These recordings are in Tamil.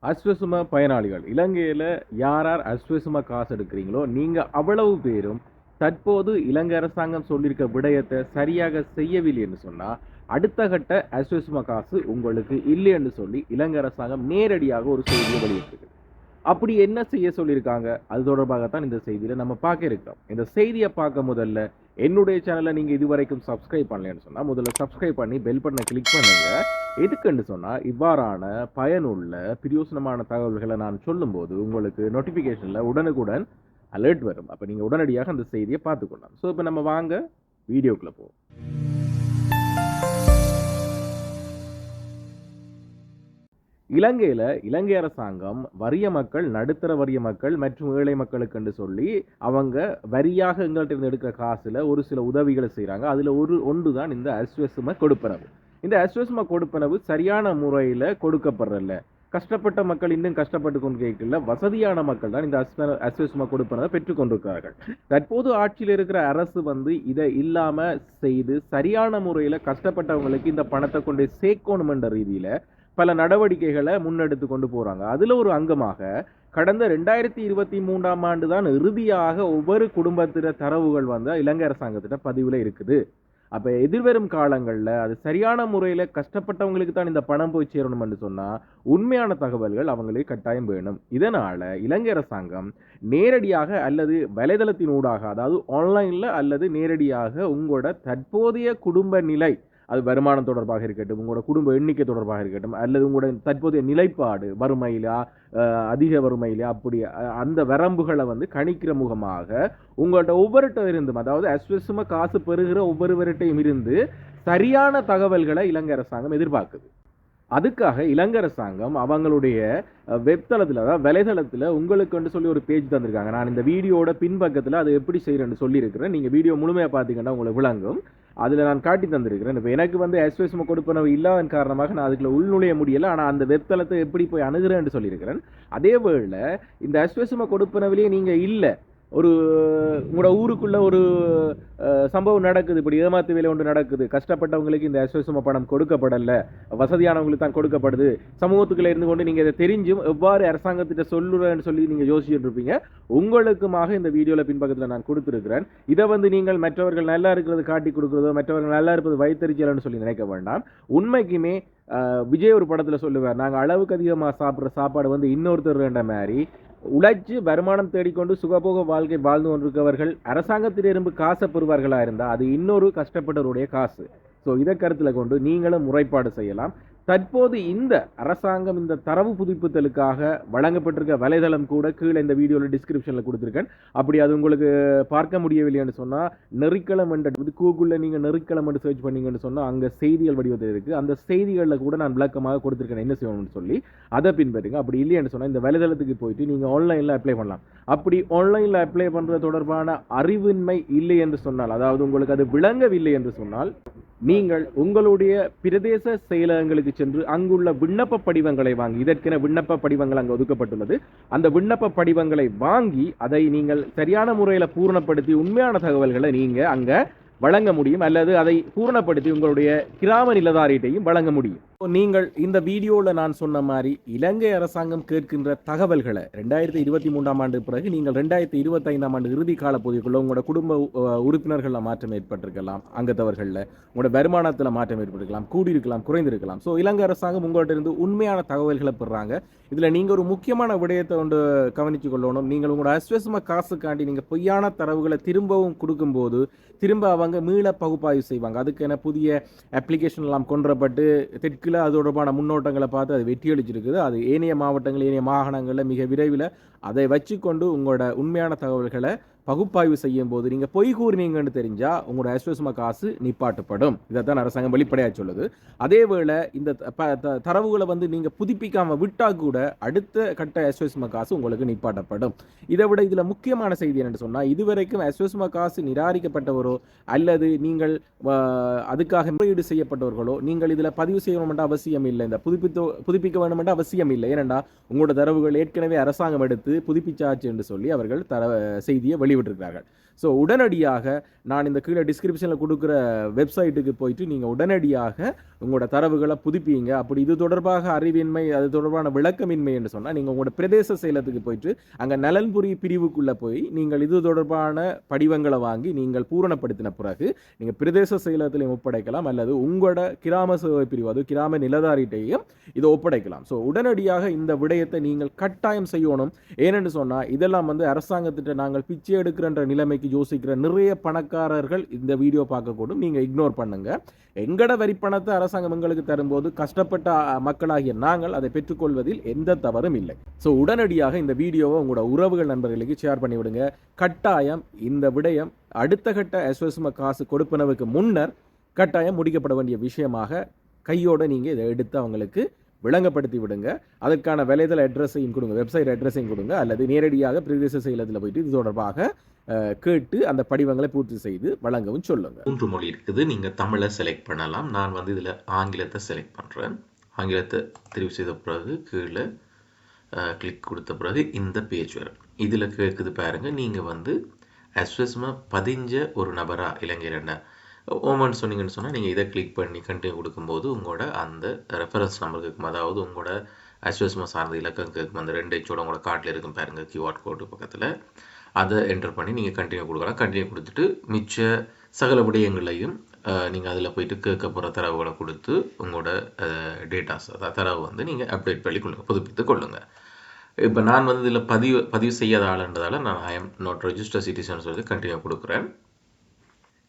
அஸ்வசும பயனாளிகள் இலங்கையில் யார் யார் அஸ்வசும காசு எடுக்கிறீங்களோ நீங்கள் அவ்வளவு பேரும் தற்போது இலங்கை அரசாங்கம் சொல்லியிருக்க விடயத்தை சரியாக செய்யவில்லை என்று சொன்னால் அடுத்த கட்ட அஸ்வசும காசு உங்களுக்கு இல்லை என்று சொல்லி இலங்கை அரசாங்கம் நேரடியாக ஒரு செய்தியை வெளியிட்டிருக்கு. அப்படி என்ன செய்ய சொல்லியிருக்காங்க அது தொடர்பாகத்தான் இந்த செய்தியில் நம்ம பார்க்க இருக்கிறோம். இந்த செய்தியை பார்க்க முதல்ல என்னுடைய சேனலை நீங்கள் இதுவரைக்கும் சப்ஸ்கிரைப் பண்ணலன்னு சொன்னால் முதல்ல சப்ஸ்கிரைப் பண்ணி பெல் பட்டனை கிளிக் பண்ணுங்க. எதுக்குன்னு சொன்னால் இவ்வாறான பயனுள்ள பிரயோசனமான தகவல்களை நான் சொல்லும்போது உங்களுக்கு நோட்டிஃபிகேஷனில் உடனுக்குடன் அலர்ட் வரும். அப்போ நீங்கள் உடனடியாக அந்த செய்தியை பார்த்துக்கொள்ளலாம். ஸோ இப்போ நம்ம வாங்க வீடியோக்குள்ளே போவோம். இலங்கையில் இலங்கை அரசாங்கம் வறிய மக்கள், நடுத்தர வறிய மக்கள் மற்றும் ஏழை மக்களுக்கு என்று சொல்லி அவங்க வரியாக எங்கள்கிட்ட இருந்து எடுக்கிற காசில் ஒரு சில உதவிகளை செய்கிறாங்க. அதில் ஒன்று தான் இந்த அஸ்வசும கொடுப்பனவு. இந்த அஸ்வசும கொடுப்பனவு சரியான முறையில் கொடுக்கப்படுறதில்ல. கஷ்டப்பட்ட மக்கள் இன்னும் கஷ்டப்பட்டு கொண்டு கேட்கல, வசதியான மக்கள் தான் இந்த அஸ்வசும கொடுப்பனவை பெற்றுக்கொண்டிருக்கிறார்கள். தற்போது ஆட்சியில் இருக்கிற அரசு இதை இல்லாமல் செய்து சரியான முறையில் கஷ்டப்பட்டவங்களுக்கு இந்த பணத்தை கொண்டு சேர்க்கணும் என்ற ரீதியில் பல நடவடிக்கைகளை முன்னெடுத்து கொண்டு போகிறாங்க. அதில் ஒரு அங்கமாக கடந்த 2023ஆம் ஆண்டு தான் இறுதியாக ஒவ்வொரு குடும்பத்தின தரவுகள் இலங்கை அரசாங்கத்திட்ட பதிவில் இருக்குது. அப்போ எதிர்வரும் காலங்களில் அது சரியான முறையில் கஷ்டப்பட்டவங்களுக்கு தான் இந்த பணம் போய் சேரணும்னு சொன்னால் உண்மையான தகவல்கள் அவங்களுக்கு கட்டாயம் வேணும். இதனால் இலங்கை அரசாங்கம் நேரடியாக அல்லது வலைதளத்தின் ஊடாக, அதாவது ஆன்லைனில் அல்லது நேரடியாக உங்களோட தற்போதைய குடும்ப நிலை, அது வருமானம் தொடர்பாக இருக்கட்டும், உங்களோட குடும்ப எண்ணிக்கை தொடர்பாக இருக்கட்டும், அல்லது உங்களோட தற்போதைய நிலைப்பாடு வறுமையிலா அதிக வறுமையிலா, அப்படி அந்த வரம்புகளை கணிக்கிற முகமாக உங்கள்கிட்ட ஒவ்வொருட்ட இருந்தும், அதாவது அஸ்வசும காசு பெறுகிற ஒவ்வொருவர்கிட்டையும் இருந்து சரியான தகவல்களை இலங்கை அரசாங்கம் எதிர்பார்க்குது. அதுக்காக இலங்கை அரசாங்கம் அவங்களுடைய வெப்தளத்தில், அதாவது வலைதளத்தில் உங்களுக்கு சொல்லி ஒரு பேஜ் தந்திருக்காங்க. நான் இந்த வீடியோட பின்பக்கத்தில் அதை எப்படி செய்கிறேன்னு சொல்லியிருக்கிறேன். நீங்கள் வீடியோ முழுமையாக பார்த்தீங்கன்னா உங்களுக்கு விளங்கும். அதில் நான் காட்டி தந்திருக்கிறேன். இப்போ எனக்கு அஸ்வசும கொடுப்பனவு இல்லாதன் காரணமாக நான் அதுக்குள்ள உள்நுழைய முடியலை. ஆனால் அந்த வெப்தளத்தை எப்படி போய் அணுகிறேன்னு சொல்லியிருக்கிறேன். அதே வேளை இந்த அஸ்வசும கொடுப்பனவிலேயே நீங்கள் இல்லை, ஒரு உங்களோட ஊருக்குள்ள ஒரு சம்பவம் நடக்குது, இப்படி ஏமாத்து வேலை ஒன்று நடக்குது, கஷ்டப்பட்டவங்களுக்கு இந்த அஸ்வசும பணம் கொடுக்கப்படலை, வசதியானவங்களுக்கு தான் கொடுக்கப்படுது, சமூகத்துக்குள்ள இருந்து கொண்டு நீங்கள் இதை தெரிஞ்சும் எவ்வாறு அரசாங்கத்திட்ட சொல்லுறேன்னு சொல்லி நீங்கள் யோசிச்சுட்டு இருப்பீங்க. உங்களுக்குமாக இந்த வீடியோவில் பின்பக்கத்தில் நான் கொடுத்துருக்கிறேன். இதை நீங்கள் மற்றவர்கள் நல்லா இருக்கிறது காட்டி கொடுக்குறதோ, மற்றவர்கள் நல்லா இருப்பது வைத்தறிச்சலன்னு சொல்லி நினைக்க வேண்டாம். உண்மைக்குமே விஜய் ஒரு படத்தில் சொல்லுவார், நாங்கள் அளவுக்கு அதிகமாக சாப்பிட்ற சாப்பாடு இன்னொருத்தர் என்ற மாதிரி உழைச்சி வருமானம் தேடிக்கொண்டு சுகபோக வாழ்க்கை வாழ்ந்து கொண்டிருக்கவர்கள் அரசாங்கத்திலிருந்து காசை பெறுவார்களாக இருந்தால் அது இன்னொரு கஷ்டப்பட்டவருடைய காசு. ஸோ இதை கருத்தில் கொண்டு நீங்களும் முறைப்பாடு செய்யலாம். தற்போது இந்த அரசாங்கம் இந்த தரவு புதுப்பித்தலுக்காக வழங்கப்பட்டிருக்க வலைதளம் கூட கீழே இந்த வீடியோவில் டிஸ்கிரிப்ஷனில் கொடுத்துருக்கேன். அப்படி அது உங்களுக்கு பார்க்க முடியவில்லைன்னு சொன்னால் நெறிக்களம் என்ற கூகுளில் நீங்கள் நெறிக்களம் என்று சர்ச் பண்ணீங்கன்னு சொன்னால் அங்கே செய்திகள் வடிவத்தில் இருக்குது. அந்த செய்திகளில் கூட நான் விளக்கமாக கொடுத்துருக்கேன் என்ன செய்யணும்னு சொல்லி. அதை பின்பற்றுங்க. அப்படி இல்லைன்னு சொன்னால் இந்த வலைதளத்துக்கு போயிட்டு நீங்கள் ஆன்லைனில் அப்ளை பண்ணலாம். அப்படி ஆன்லைனில் அப்ளை பண்ணுறது தொடர்பான அறிவின்மை இல்லை என்று சொன்னால், அதாவது உங்களுக்கு அது விளங்கவில்லை என்று சொன்னால், நீங்கள் உங்களுடைய பிரதேச செயலகங்களுக்கு சென்று அங்குள்ள விண்ணப்ப படிவங்களை வாங்கி, இதற்கென விண்ணப்ப படிவங்கள் அங்கே ஒதுக்கப்பட்டுள்ளது, அந்த விண்ணப்ப படிவங்களை வாங்கி அதை நீங்கள் சரியான முறையில் பூரணப்படுத்தி உண்மையான தகவல்களை நீங்கள் அங்கே வழங்க முடியும், அல்லது அதை பூரணப்படுத்தி உங்களுடைய கிராம நிலதாரீட்டையும் வழங்க முடியும். நீங்கள் இந்த வீடியோவில் நான் சொன்ன மாதிரி இலங்கை அரசாங்கம் கேட்கின்ற தகவல்களை 2023ஆம் ஆண்டு பிறகு நீங்கள் 2025ஆம் ஆண்டு இறுதி கால பகுதிக்குள்ள உங்களோட குடும்ப உறுப்பினர்களில் மாற்றம் ஏற்பட்டிருக்கலாம், அங்கத்தவர்களில் உங்களோட வருமானத்தில் மாற்றம் ஏற்பட்டிருக்கலாம், கூடியிருக்கலாம், குறைந்திருக்கலாம். ஸோ இலங்கை அரசாங்கம் உங்கள்கிட்ட இருந்து உண்மையான தகவல்களை பெறுறாங்க. இதில் நீங்கள் ஒரு முக்கியமான விடயத்தை ஒன்று கவனித்து கொள்ளணும். நீங்கள் உங்களோட அஸ்வசும காசுக்காண்டி நீங்கள் பொய்யான தரவுகளை திரும்பவும் கொடுக்கும்போது திரும்ப அவங்க மீள பகுப்பாய்வு செய்வாங்க. அதுக்கென புதிய அப்ளிகேஷன் எல்லாம் கொண்டுறப்பட்டு தெற்கு அது தொடர்பான முன்னோட்டங்களை பார்த்து அது வெற்றி அளிச்சிருக்குது. அது ஏனைய மாவட்டங்கள், ஏனைய மாகாணங்களில் மிக விரைவில் அதை வச்சுக்கொண்டு உங்களோட உண்மையான தகவல்களை பகுப்பாய்வு செய்யும் போது நீங்கள் பொய் கூறினீங்கன்னு தெரிஞ்சால் உங்களோட அஸ்வசும காசு நிப்பாட்டப்படும். இதைத்தான் அரசாங்கம் வெளிப்படையாக சொல்லுது. அதேவேளை இந்த தரவுகளை நீங்கள் புதுப்பிக்காமல் விட்டால் கூட அடுத்த கட்ட அஸ்வசும காசு உங்களுக்கு நிப்பாட்டப்படும். இதை விட இதில் முக்கியமான செய்தி என்னென்னு சொன்னால், இதுவரைக்கும் அஸ்வசும காசு நிராகரிக்கப்பட்டவரோ அல்லது நீங்கள் அதுக்காக முறையீடு செய்யப்பட்டவர்களோ நீங்கள் இதில் பதிவு செய்யணுமென்ற அவசியம் இல்லை, இந்த புதுப்பிக்க வேணுமென்ற அவசியம் இல்லை. ஏனென்றா உங்களோட தரவுகள் ஏற்கனவே அரசாங்கம் எடுத்து புதுப்பிச்சாச்சு என்று சொல்லி அவர்கள் செய்தியை வெளியிட வெளியிட்டிருக்கிறார்கள். ஸோ உடனடியாக நான் இந்த கீழே டிஸ்கிரிப்ஷனில் கொடுக்குற வெப்சைட்டுக்கு போயிட்டு நீங்கள் உடனடியாக உங்களோட தரவுகளை புதுப்பிங்க. அப்படி இது தொடர்பாக அறிவின்மை, அது தொடர்பான விளக்கமின்மை என்று சொன்னால் நீங்கள் உங்களோட பிரதேச செயலத்துக்கு போயிட்டு அங்கே நலன்புரி பிரிவுக்குள்ளே போய் நீங்கள் இது தொடர்பான படிவங்களை வாங்கி நீங்கள் பூரணப்படுத்தின பிறகு நீங்கள் பிரதேச செயலத்திலையும் ஒப்படைக்கலாம், அல்லது உங்களோட கிராம சேவை பிரிவு, அது கிராம நிலதாரிட்டையும் இதை ஒப்படைக்கலாம். ஸோ உடனடியாக இந்த விடயத்தை நீங்கள் கட்டாயம் செய்யணும். ஏனென்று சொன்னால் இதெல்லாம் அரசாங்கத்திட்ட நாங்கள் பிச்சை எடுக்கிற நிலைமைக்கு யோசிக்கிற நிறைய பணக்காரர்கள் இந்த வீடியோ பார்க்கக்கூடும். நீங்கள் இக்னோர் பண்ணுங்க. எங்கட வரி பணத்தை அரசாங்கம் எங்களுக்கு தரும்போது கஷ்டப்பட்ட மக்களாகிய நாங்கள் அதை பெற்றுக்கொள்வதில் எந்த தவறும் இல்லை. ஸோ உடனடியாக இந்த வீடியோவை உங்களோட உறவுகள் நண்பர்களுக்கு ஷேர் பண்ணி விடுங்க. கட்டாயம் இந்த விடயம் அடுத்த கட்ட எஸ்எஸ்எம் காசு கொடுப்பனவுக்கு முன்னர் கட்டாயம் முடிக்கப்பட வேண்டிய விஷயமாக கையோட நீங்கள் இதை எடுத்து அவங்களுக்கு விளங்கப்படுத்தி விடுங்க. அதற்கான வலைதள அட்ரஸையும் கொடுங்க, வெப்சைட் அட்ரஸையும் கொடுங்க, அல்லது நேரடியாக பிரதேச செயலத்தில் போயிட்டு இது தொடர்பாக கேட்டு அந்த படிவங்களை பூர்த்தி செய்து வழங்கவும் சொல்லுங்க. 3 மொழி இருக்குது. நீங்கள் தமிழை செலக்ட் பண்ணலாம். நான் இதில் ஆங்கிலத்தை செலக்ட் பண்ணுறேன். ஆங்கிலத்தை தெரிவு செய்த பிறகு கீழே கிளிக் கொடுத்த பிறகு இந்த பேஜ் வரும். இதில் கேட்குது பாருங்கள், நீங்கள் எஸ்எஸ்எம் பதிஞ்ச ஒரு நபரா இலங்கையில் ஓமன் சொன்னீங்கன்னு சொன்னால் நீங்கள் இதை கிளிக் பண்ணி கண்டினியூ கொடுக்கும்போது உங்களோட அந்த ரெஃபரன்ஸ் நம்பர் கேட்கும், அதாவது உங்களோட எஸ்எஸ்எம் சார்ந்த இலக்கம் கேட்கும். அந்த 2 எச்சோட உங்களோட கார்டில் இருக்கும் பாருங்கள், கியூஆர் கோடு பக்கத்தில். அதை என்டர் பண்ணி நீங்கள் கண்டினியூ கொடுக்கலாம். கண்டினியூ கொடுத்துட்டு மிச்ச சகல விடயங்களையும் நீங்கள் அதில் போயிட்டு கேட்க போகிற தரவுகளை கொடுத்து உங்களோட டேட்டாஸ், அதாவது தரவு நீங்கள் அப்டேட் பண்ணி கொள்ளுங்கள், புதுப்பித்து கொள்ளுங்கள். இப்போ நான் இதில் பதிவு செய்யாத ஆளுன்றதால நான் I am not register citizen சொல்லி கண்டினியூ கொடுக்குறேன்.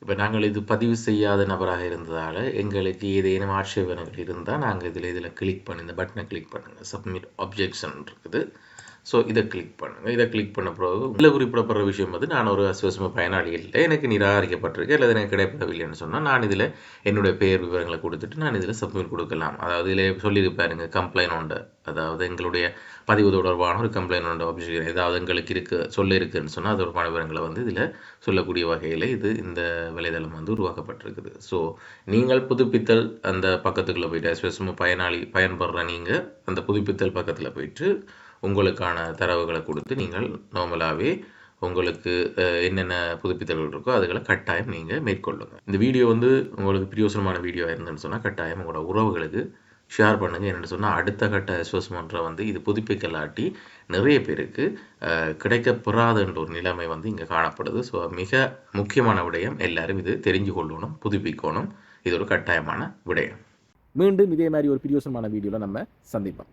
இப்போ நாங்கள் இது பதிவு செய்யாத நபராக இருந்ததால் எங்களுக்கு ஏதேனும் ஆட்சேபனைகள் இருந்தால் நாங்கள் இதில் கிளிக் பண்ணி இந்த பட்டனை கிளிக் பண்ணுங்கள். சப்மிட் ஆப்ஜெக்ஷன் இருக்குது. ஸோ இதை கிளிக் பண்ணுங்கள். இதை கிளிக் பண்ண பிறகு இதில் குறிப்பிடப்படுற விஷயம் நான் ஒரு எஸ்எஸ்எம் பயனாளி இல்லை, எனக்கு நிராகரிக்கப்பட்டிருக்கு அல்லது எனக்கு கிடைப்பதில்லைன்னு சொன்னால் நான் இதில் என்னுடைய பெயர் விவரங்களை கொடுத்துட்டு நான் இதில் சப்மிட் கொடுக்கலாம். அதாவது இதில் சொல்லியிருப்பாருங்க கம்ப்ளைண்ட் உண்டு, அதாவது எங்களுடைய பதிவு தொடர்பான ஒரு கம்ப்ளைண்ட் உண்டு ஆப்ஜெக்ட் ஏதாவது எங்களுக்கு இருக்குன்னு சொன்னால் அது தொடர்பான விவரங்களை இதில் சொல்லக்கூடிய வகையில் இந்த வலைதளம் உருவாக்கப்பட்டிருக்குது. ஸோ நீங்கள் புதுப்பித்தல் அந்த பக்கத்துக்குள்ளே போயிட்டு எஸ்எஸ்எம் பயன்படுற நீங்கள் அந்த புதுப்பித்தல் பக்கத்தில் போயிட்டு உங்களுக்கான தரவுகளை கொடுத்து நீங்கள் நார்மலாகவே உங்களுக்கு என்னென்ன புதுப்பித்தல்கள் இருக்கோ அதுகளை கட்டாயம் நீங்கள் மேற்கொள்ளுங்கள். இந்த வீடியோ உங்களுக்கு பிரயோசனமான வீடியோ இருந்துன்னு சொன்னால் கட்டாயம் உங்களோட உறவுகளுக்கு ஷேர் பண்ணுங்கள். என்னென்னு சொன்னால் அடுத்த கட்ட எஸ்எஸ்எம் இது புதுப்பிக்கலாட்டி நிறைய பேருக்கு கிடைக்கப்பெறாதுன்ற ஒரு நிலைமை இங்கே காணப்படுது. ஸோ மிக முக்கியமான விடயம், எல்லாரும் இது தெரிஞ்சு கொள்ளணும், புதுப்பிக்கணும். இது ஒரு கட்டாயமான விடயம். மீண்டும் இதே மாதிரி ஒரு பிரயோசனமான வீடியோவில் நம்ம சந்திப்போம்.